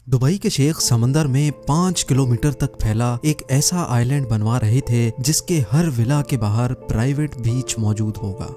Dubai के शेख समंदर में 5 किलोमीटर तक फैला एक ऐसा आइलैंड बनवा रहे थे जिसके हर विला के बाहर प्राइवेट बीच मौजूद होगा।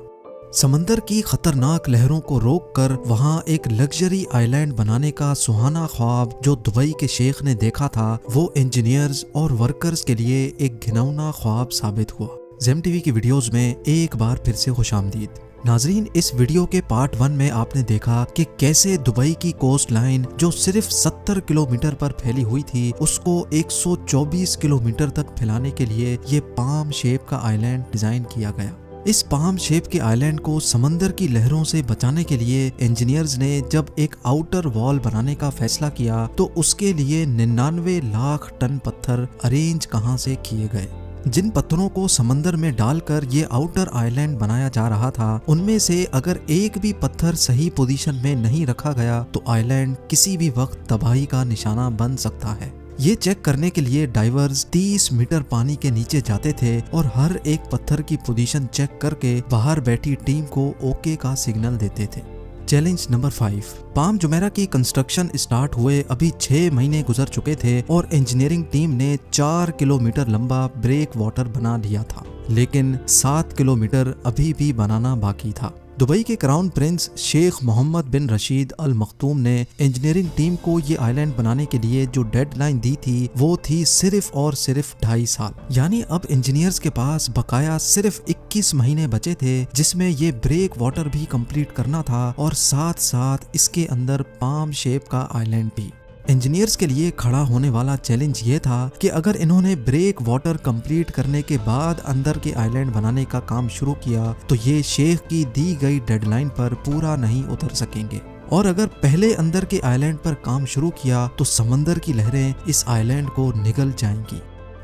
समंदर की खतरनाक लहरों को रोककर वहां एक लग्जरी आइलैंड बनाने का सुहाना ख्वाब जो दुबई के शेख ने देखा था, वो इंजीनियर्स और वर्कर्स के लिए एक घिनौना ख्वाब साबित हुआ। ज़ेम टीवी की वीडियोस में एक बार फिर से खुशामदीद। नाजरीन, इस वीडियो के पार्ट 1 में आपने देखा कि कैसे दुबई की कोस्ट लाइन जो सिर्फ 70 किलोमीटर पर फैली हुई थी, उसको 124 किलोमीटर तक फैलाने के लिए ये पाम शेप का आइलैंड डिजाइन किया गया। इस पाम शेप के आइलैंड को समंदर की लहरों से बचाने के लिए इंजीनियर्स ने जब एक आउटर वॉल बनाने का फैसला किया तो उसके लिए 99 लाख टन पत्थर अरेंज कहां से किए गए। जिन पत्थरों को समंदर में डालकर ये आउटर आइलैंड बनाया जा रहा था, उनमें से अगर एक भी पत्थर सही पोजीशन में नहीं रखा गया तो आइलैंड किसी भी वक्त तबाही का निशाना बन सकता है। ये चेक करने के लिए डाइवर्स 30 मीटर पानी के नीचे जाते थे और हर एक पत्थर की पोजीशन चेक करके बाहर बैठी टीम को ओके का सिग्नल देते थे। Challenge number 5। पाम जुमेरा की कंस्ट्रक्शन स्टार्ट हुए अभी 6 महीने गुजर चुके थे और इंजीनियरिंग टीम ने 4 किलोमीटर लंबा ब्रेक वाटर बना लिया था, लेकिन 7 किलोमीटर अभी भी बनाना बाकी था। दुबई के क्राउन प्रिंस शेख मोहम्मद बिन रशीद अल मखतूम ने इंजीनियरिंग टीम को ये आइलैंड बनाने के लिए जो डेडलाइन दी थी वो थी सिर्फ और सिर्फ 2.5 साल। यानी अब इंजीनियर्स के पास बकाया सिर्फ 21 महीने बचे थे, जिसमें ये ब्रेक वाटर भी कंप्लीट करना था और साथ साथ इसके अंदर पाम शेप का आइलैंड भी। इंजीनियर्स के लिए खड़ा होने वाला चैलेंज ये था कि अगर इन्होंने ब्रेक वाटर कंप्लीट करने के बाद अंदर के आइलैंड बनाने का काम शुरू किया तो ये शेख की दी गई डेडलाइन पर पूरा नहीं उतर सकेंगे, और अगर पहले अंदर के आइलैंड पर काम शुरू किया तो समंदर की लहरें इस आइलैंड को निगल जाएंगी।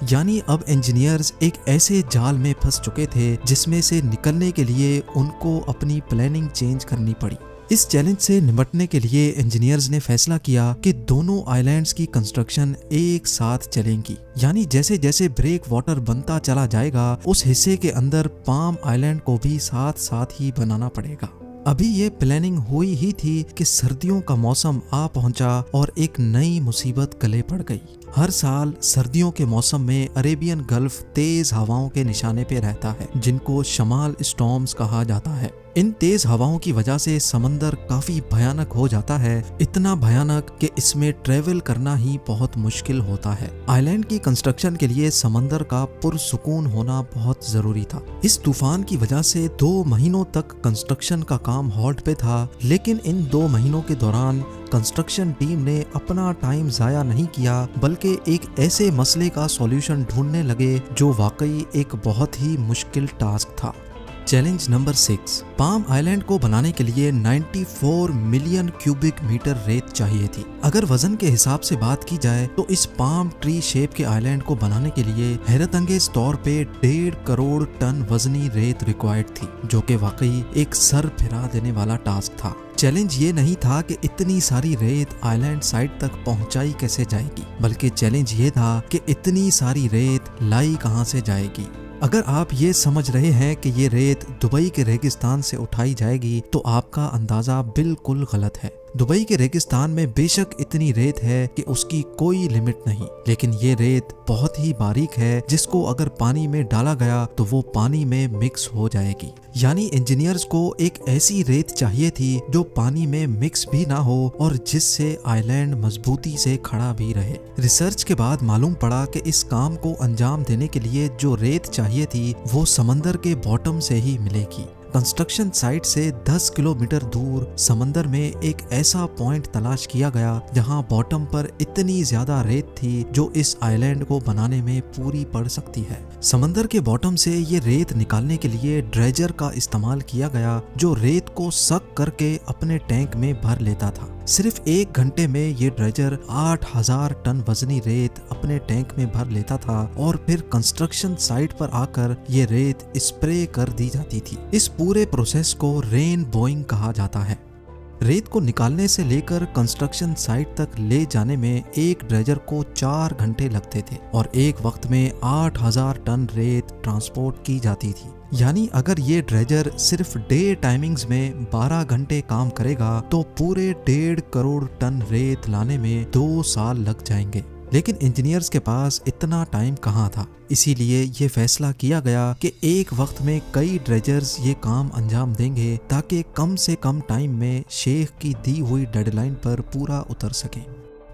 यानी अब इंजीनियर्स एक ऐसे जाल में फंस चुके थे जिसमें से निकलने के लिए उनको अपनी प्लानिंग चेंज करनी पड़ी। इस चैलेंज से निपटने के लिए इंजीनियर्स ने फैसला किया कि दोनों आइलैंड्स की कंस्ट्रक्शन एक साथ चलेंगी। यानी जैसे जैसे ब्रेक वाटर बनता चला जाएगा, उस हिस्से के अंदर पाम आइलैंड को भी साथ साथ ही बनाना पड़ेगा। अभी ये प्लानिंग हुई ही थी कि सर्दियों का मौसम आ पहुंचा और एक नई मुसीबत गले पड़ गई। हर साल सर्दियों के मौसम में अरेबियन गल्फ तेज हवाओं के निशाने पे रहता है, जिनको शमाल स्टॉर्म्स कहा जाता है। इन तेज हवाओं की वजह से समंदर काफी भयानक हो जाता है, इतना भयानक कि इसमें ट्रेवल करना ही बहुत मुश्किल होता है। आइलैंड की कंस्ट्रक्शन के लिए समंदर का पुरसुकून होना बहुत जरूरी था। इस तूफान की वजह से 2 महीनों तक कंस्ट्रक्शन का काम हॉल्ट पे था, लेकिन इन 2 महीनों के दौरान कंस्ट्रक्शन टीम ने अपना टाइम जाया नहीं किया, बल्कि एक ऐसे मसले का सॉल्यूशन ढूंढने लगे जो वाकई एक बहुत ही मुश्किल टास्क था। Challenge number 6। पाम आइलैंड को बनाने के लिए 94 मिलियन क्यूबिक मीटर रेत चाहिए थी। अगर वजन के हिसाब से बात की जाए तो इस पाम ट्री शेप के आइलैंड को बनाने के लिए हैरत अंगेज तौर पे 1.5 करोड़ टन वजनी रेत रिक्वायर्ड थी, जो कि वाकई एक सर फिरा देने वाला टास्क था। चैलेंज ये नहीं था कि इतनी सारी रेत आइलैंड साइड तक पहुंचाई कैसे जाएगी, बल्कि चैलेंज ये था कि इतनी सारी रेत लाई कहां से जाएगी। अगर आप ये समझ रहे हैं कि ये रेत दुबई के रेगिस्तान से उठाई जाएगी तो आपका अंदाजा बिल्कुल गलत है। दुबई के रेगिस्तान में बेशक इतनी रेत है कि उसकी कोई लिमिट नहीं, लेकिन ये रेत बहुत ही बारीक है जिसको अगर पानी में डाला गया तो वो पानी में मिक्स हो जाएगी। यानी इंजीनियर्स को एक ऐसी रेत चाहिए थी जो पानी में मिक्स भी ना हो और जिससे आइलैंड मजबूती से खड़ा भी रहे। रिसर्च के बाद मालूम पड़ा कि इस काम को अंजाम देने के लिए जो रेत चाहिए थी वो समंदर के बॉटम से ही मिलेगी। कंस्ट्रक्शन साइट से 10 किलोमीटर दूर समंदर में एक ऐसा पॉइंट तलाश किया गया जहां बॉटम पर इतनी ज्यादा रेत थी जो इस आइलैंड को बनाने में पूरी पड़ सकती है। समंदर के बॉटम से ये रेत निकालने के लिए ड्रेजर का इस्तेमाल किया गया, जो रेत को सक करके अपने टैंक में भर लेता था। सिर्फ 1 घंटे में ये ड्रेजर 8000 टन वजनी रेत अपने टैंक में भर लेता था और फिर कंस्ट्रक्शन साइट पर आकर ये रेत स्प्रे कर दी जाती थी। इस पूरे प्रोसेस को रेन बोइंग कहा जाता है। रेत को निकालने से लेकर कंस्ट्रक्शन साइट तक ले जाने में एक ड्रेजर को 4 घंटे लगते थे और एक वक्त में 8000 टन रेत ट्रांसपोर्ट की जाती थी। यानी अगर ये ड्रेजर सिर्फ डे टाइमिंग्स में 12 घंटे काम करेगा तो पूरे 1.5 करोड़ टन रेत लाने में 2 साल लग जाएंगे। लेकिन इंजीनियर्स के पास इतना टाइम कहाँ था, इसीलिए ये फैसला किया गया कि एक वक्त में कई ड्रेजर्स ये काम अंजाम देंगे ताकि कम से कम टाइम में शेख की दी हुई डेडलाइन पर पूरा उतर सके।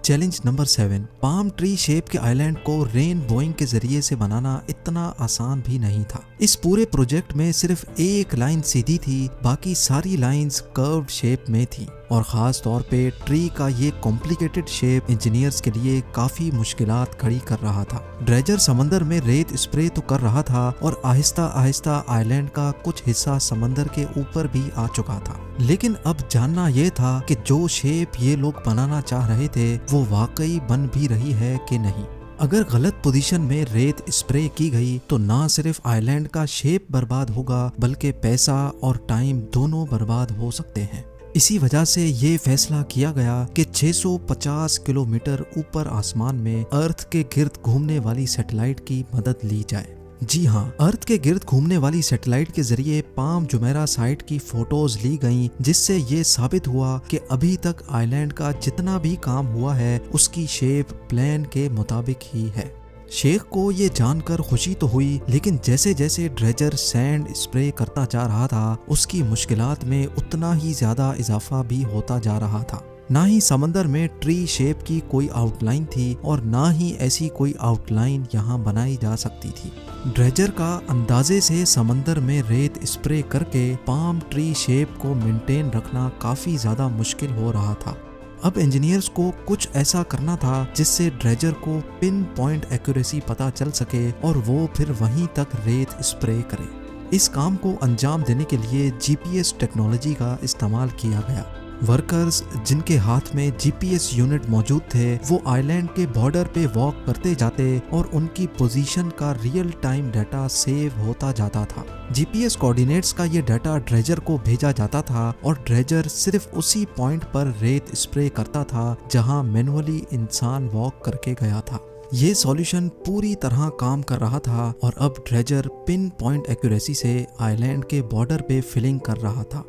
Challenge number 7, palm tree shape के आइलैंड को रेन बोइंग के जरिए से बनाना इतना आसान भी नहीं था। इस पूरे प्रोजेक्ट में सिर्फ एक लाइन सीधी थी, बाकी सारी लाइंस कर्व्ड शेप में थी और खास तौर पे ट्री का ये कॉम्प्लिकेटेड शेप इंजीनियर्स के लिए काफी मुश्किलात खड़ी कर रहा था। ड्रेजर समंदर में रेत स्प्रे तो कर रहा था और आहिस्ता आहिस्ता आइलैंड का कुछ हिस्सा समंदर के ऊपर भी आ चुका था, लेकिन अब जानना यह था कि जो शेप ये लोग बनाना चाह रहे थे वो वाकई बन भी रही है कि नहीं। अगर गलत पोजीशन में रेत स्प्रे की गई तो ना सिर्फ आइलैंड का शेप बर्बाद होगा बल्कि पैसा और टाइम दोनों बर्बाद हो सकते हैं। इसी वजह से ये फैसला किया गया कि 650 किलोमीटर ऊपर आसमान में अर्थ के गिर्द घूमने वाली सैटेलाइट की मदद ली जाए। जी हाँ, अर्थ के गिर्द घूमने वाली सैटेलाइट के जरिए पाम जुमेरा साइट की फोटोज ली गईं, जिससे ये साबित हुआ कि अभी तक आइलैंड का जितना भी काम हुआ है उसकी शेप प्लान के मुताबिक ही है। शेख को ये जानकर खुशी तो हुई, लेकिन जैसे जैसे ड्रेजर सैंड स्प्रे करता जा रहा था उसकी मुश्किलात में उतना ही ज्यादा इजाफा भी होता जा रहा था। ना ही समंदर में ट्री शेप की कोई आउटलाइन थी और ना ही ऐसी कोई आउटलाइन यहाँ बनाई जा सकती थी। ड्रेजर का अंदाजे से समंदर में रेत स्प्रे करके पाम ट्री शेप को मेंटेन रखना काफी ज्यादा मुश्किल हो रहा था। अब इंजीनियर्स को कुछ ऐसा करना था जिससे ड्रेजर को पिन पॉइंट एक्यूरेसी पता चल सके और वो फिर वहीं तक रेत स्प्रे करे। इस काम को अंजाम देने के लिए जीपीएस टेक्नोलॉजी का इस्तेमाल किया गया। वर्कर्स जिनके हाथ में जीपीएस यूनिट मौजूद थे वो आइलैंड के बॉर्डर पे वॉक करते जाते और उनकी पोजीशन का रियल टाइम डाटा सेव होता जाता था। जीपीएस कोऑर्डिनेट्स का ये डाटा ड्रेजर को भेजा जाता था और ड्रेजर सिर्फ उसी पॉइंट पर रेत स्प्रे करता था जहां मैनुअली इंसान वॉक करके गया था। ये सॉल्यूशन पूरी तरह काम कर रहा था और अब ड्रेजर पिन पॉइंट एक्यूरेसी से आइलैंड के बॉर्डर पे फिलिंग कर रहा था।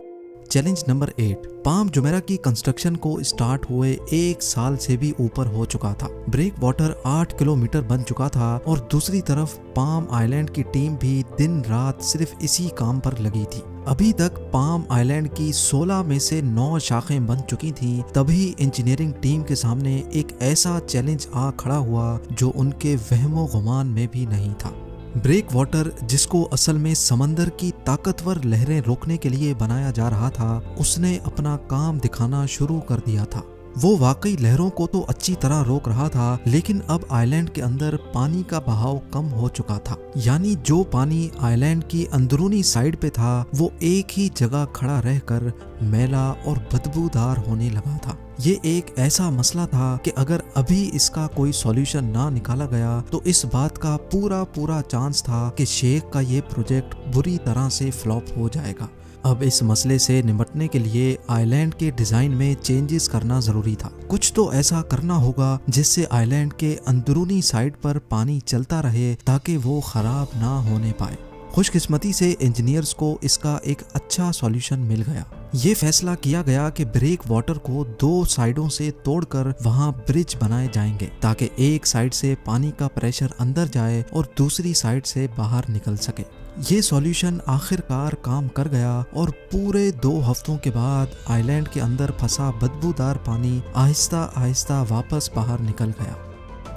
चैलेंज नंबर 8, पाम जुमेरा की कंस्ट्रक्शन को स्टार्ट हुए 1 साल से भी ऊपर हो चुका था। ब्रेक वाटर 8 किलोमीटर बन चुका था और दूसरी तरफ पाम आइलैंड की टीम भी दिन रात सिर्फ इसी काम पर लगी थी। अभी तक पाम आइलैंड की 16 में से 9 शाखें बन चुकी थीं। तभी इंजीनियरिंग टीम के सामने एक ऐसा चैलेंज आ खड़ा हुआ जो उनके वहमो गुमान में भी नहीं था। ब्रेक वाटर, जिसको असल में समंदर की ताकतवर लहरें रोकने के लिए बनाया जा रहा था, उसने अपना काम दिखाना शुरू कर दिया था। वो वाकई लहरों को तो अच्छी तरह रोक रहा था, लेकिन अब आइलैंड के अंदर पानी का बहाव कम हो चुका था। यानी जो पानी आइलैंड की अंदरूनी साइड पे था वो एक ही जगह खड़ा रहकर मैला और बदबूदार होने लगा था। ये एक ऐसा मसला था कि अगर अभी इसका कोई सॉल्यूशन ना निकाला गया तो इस बात का पूरा चांस था कि शेख का ये प्रोजेक्ट बुरी तरह से फ्लॉप हो जाएगा। अब इस मसले से निपटने के लिए आइलैंड के डिजाइन में चेंजेस करना जरूरी था। कुछ तो ऐसा करना होगा जिससे आइलैंड के अंदरूनी साइड पर पानी चलता रहे ताकि वो खराब ना होने पाए। खुशकिस्मती से इंजीनियर्स को इसका एक अच्छा सॉल्यूशन मिल गया। ये फैसला किया गया कि ब्रेक वाटर को 2 साइडों से तोड़कर वहां ब्रिज बनाए जाएंगे ताकि एक साइड से पानी का प्रेशर अंदर जाए और दूसरी साइड से बाहर निकल सके। ये सॉल्यूशन आखिरकार काम कर गया और पूरे 2 हफ्तों के बाद आइलैंड के अंदर फंसा बदबूदार पानी आहिस्ता आहिस्ता वापस बाहर निकल गया।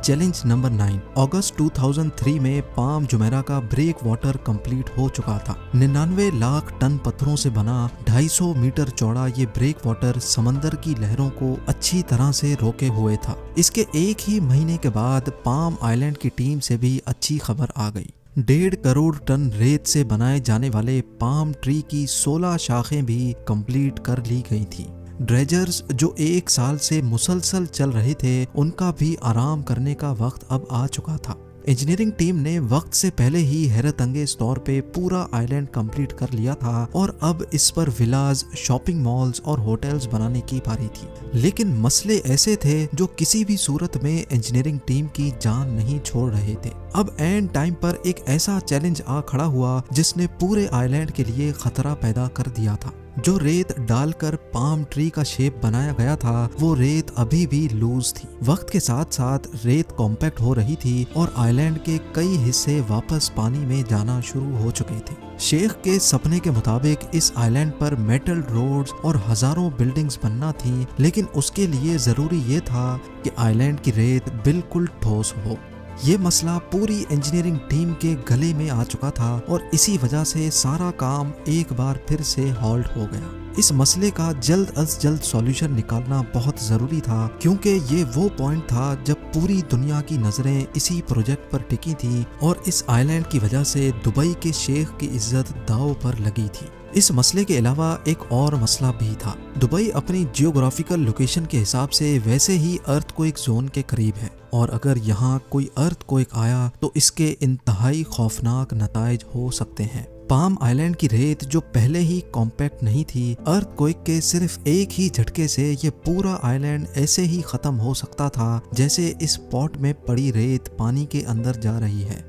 चैलेंज नंबर 9, अगस्त 2003 में पाम जुमेरा का ब्रेक वाटर कंप्लीट हो चुका था। 99 लाख टन पत्थरों से बना 250 मीटर चौड़ा ये ब्रेक वाटर समंदर की लहरों को अच्छी तरह से रोके हुए था। इसके एक ही महीने के बाद पाम आइलैंड की टीम से भी अच्छी खबर आ गई। 1.5 करोड़ टन रेत से बनाए जाने वाले पाम ट्री की 16 शाखें भी कंप्लीट कर ली गई थी। ड्रेजर्स जो 1 साल से मुसलसल चल रहे थे, उनका भी आराम करने का वक्त अब आ चुका था। इंजीनियरिंग टीम ने वक्त से पहले ही हैरत अंगेज तौर पे पूरा आइलैंड कंप्लीट कर लिया था और अब इस पर विलाज, शॉपिंग मॉल्स और होटल्स बनाने की बारी थी। लेकिन मसले ऐसे थे जो किसी भी सूरत में इंजीनियरिंग टीम की जान नहीं छोड़ रहे थे। अब एंड टाइम पर एक ऐसा चैलेंज आ खड़ा हुआ जिसने पूरे आइलैंड के लिए खतरा पैदा कर दिया था। जो रेत डालकर पाम ट्री का शेप बनाया गया था वो रेत अभी भी लूज थी। वक्त के साथ साथ रेत कॉम्पैक्ट हो रही थी और आइलैंड के कई हिस्से वापस पानी में जाना शुरू हो चुके थे। शेख के सपने के मुताबिक इस आइलैंड पर मेटल रोड्स और हजारों बिल्डिंग्स बनना थी, लेकिन उसके लिए जरूरी ये था कि आइलैंड की रेत बिल्कुल ठोस हो। ये मसला पूरी इंजीनियरिंग टीम के गले में आ चुका था और इसी वजह से सारा काम एक बार फिर से हॉल्ट हो गया। इस मसले का जल्द अज जल्द सॉल्यूशन निकालना बहुत जरूरी था, क्योंकि ये वो पॉइंट था जब पूरी दुनिया की नजरें इसी प्रोजेक्ट पर टिकी थी और इस आइलैंड की वजह से दुबई के शेख की इज्जत दांव पर लगी थी। इस मसले के अलावा एक और मसला भी था। दुबई अपनी जियोग्राफिकल लोकेशन के हिसाब से वैसे ही अर्थक्वेक जोन के करीब है और अगर यहाँ कोई अर्थक्वेक आया तो इसके इंतहाई खौफनाक नताइज हो सकते हैं। पाम आइलैंड की रेत जो पहले ही कॉम्पैक्ट नहीं थी, अर्थक्वेक के सिर्फ एक ही झटके से ये पूरा आइलैंड ऐसे ही खत्म हो सकता था जैसे इस पॉट में पड़ी रेत पानी के अंदर जा रही है।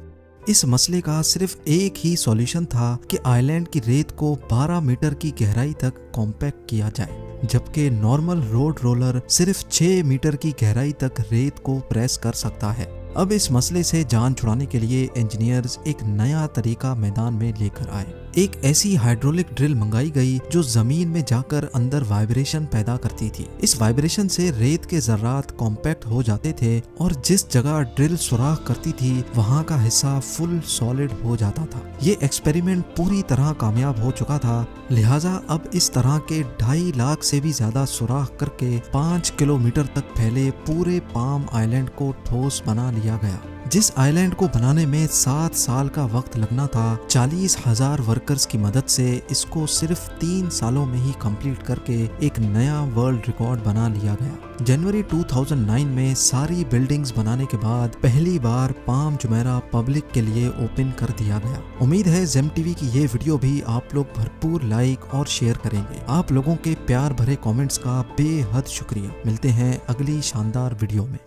इस मसले का सिर्फ एक ही सॉल्यूशन था कि आइलैंड की रेत को 12 मीटर की गहराई तक कॉम्पैक्ट किया जाए, जबकि नॉर्मल रोड रोलर सिर्फ 6 मीटर की गहराई तक रेत को प्रेस कर सकता है। अब इस मसले से जान छुड़ाने के लिए इंजीनियर्स एक नया तरीका मैदान में लेकर आए। एक ऐसी हाइड्रोलिक ड्रिल मंगाई गई जो जमीन में जाकर अंदर वाइब्रेशन पैदा करती थी। इस वाइब्रेशन से रेत के जर्रात कॉम्पैक्ट हो जाते थे और जिस जगह ड्रिल सुराख करती थी वहां का हिस्सा फुल सॉलिड हो जाता था। ये एक्सपेरिमेंट पूरी तरह कामयाब हो चुका था, लिहाजा अब इस तरह के 2.5 लाख से भी ज्यादा सुराख करके 5 किलोमीटर तक फैले पूरे पाम आइलैंड को ठोस बना लिया गया। जिस आइलैंड को बनाने में 7 साल का वक्त लगना था, 40,000 वर्कर्स की मदद से इसको सिर्फ 3 सालों में ही कंप्लीट करके एक नया वर्ल्ड रिकॉर्ड बना लिया गया। जनवरी 2009 में सारी बिल्डिंग्स बनाने के बाद पहली बार पाम जुमेरा पब्लिक के लिए ओपन कर दिया गया। उम्मीद है जेम टीवी की ये वीडियो भी आप लोग भरपूर लाइक और शेयर करेंगे। आप लोगों के प्यार भरे कमेंट्स का बेहद शुक्रिया। मिलते हैं अगली शानदार वीडियो में।